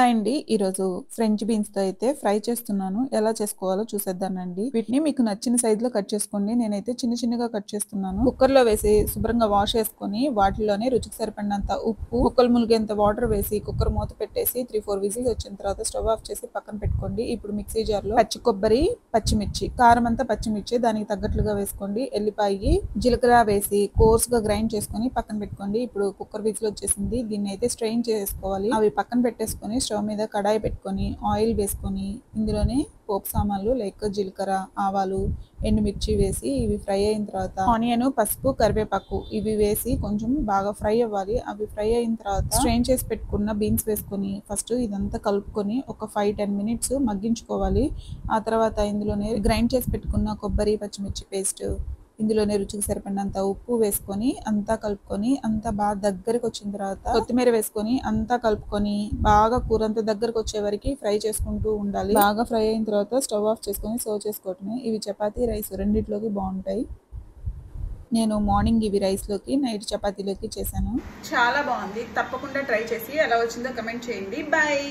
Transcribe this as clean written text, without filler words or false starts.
Hi అండి. ఈరోజు French బీన్స్‌తో అయితే ఫ్రై చేస్తున్నాను. ఎలా చేసుకోవాలో చూసేద్దామండి. వీటిని మీకు నచ్చిన సైజులో కట్ చేసుకోండి. నేనైతే చిన్న చిన్నగా కట్ చేస్తున్నాను. కుక్కర్‌లో వేసి శుభ్రంగా వాష్ చేసుకొని వాటిలోనే రుచికి సరిపడినంత ఉప్పు, ముక్కలు ములిగేంత వాటర్ వేసి కుక్కర్ మూత పెట్టేసి 3, 4 విజిల్స్ వచ్చిన తర్వాత స్టవ్ ఆఫ్ చేసి పక్కన పెట్టుకోండి. ఇప్పుడు మిక్సీ జార్‌లో పచ్చి కొబ్బరి, పచ్చిమిర్చి, కారం అంతా పచ్చిమిర్చి దానికి తగ్గట్లుగా వేసుకోండి. ఎల్లిపాయి, జీలకర్ర వేసి కోర్స్‌గా గ్రైండ్ చేసుకొని పక్కన పెట్టుకోండి. ఇప్పుడు కుక్కర్ విజిల్ వచ్చేసింది. దీన్ని అయితే స్ట్రెయిన్ చేసుకోవాలి. అవి పక్కన పెట్టేసుకొని స్టవ్ మీద కడాయి పెట్టుకొని ఆయిల్ వేసుకొని ఇందులోనే పోపు సామాన్లు లైక్ జీలకర్ర, ఆవాలు, ఎండుమిర్చి వేసి ఇవి ఫ్రై అయిన తర్వాత ఆనియన్, పసుపు, కరివేపాకు ఇవి వేసి కొంచెం బాగా ఫ్రై అవ్వాలి. అవి ఫ్రై అయిన తర్వాత స్ట్రెయిన్ చేసి పెట్టుకున్న బీన్స్ వేసుకొని ఫస్ట్ ఇదంతా కలుపుకొని ఒక 5-10 మినిట్స్ మగ్గించుకోవాలి. ఆ తర్వాత ఇందులోనే గ్రైండ్ చేసి పెట్టుకున్న కొబ్బరి, పచ్చిమిర్చి పేస్ట్, ఇందులోనే రుచికి సరిపడినంత ఉప్పు వేసుకొని అంతా కలుపుకొని అంతా బాగా దగ్గరకు వచ్చిన తర్వాత కొత్తిమీర వేసుకొని అంతా కలుపుకొని బాగా కూర అంతా దగ్గరకు వచ్చే వరకు ఫ్రై చేసుకుంటూ ఉండాలి. బాగా ఫ్రై అయిన తర్వాత స్టవ్ ఆఫ్ చేసుకొని సర్వ్ చేసుకోవటమే. ఇవి చపాతీ, రైస్ రెండిట్లోకి బాగుంటాయి. నేను మార్నింగ్ ఇవి రైస్లోకి, నైట్ చపాతీలోకి చేశాను. చాలా బాగుంది. తప్పకుండా ట్రై చేసి ఎలా వచ్చిందో కమెంట్ చేయండి. బాయ్.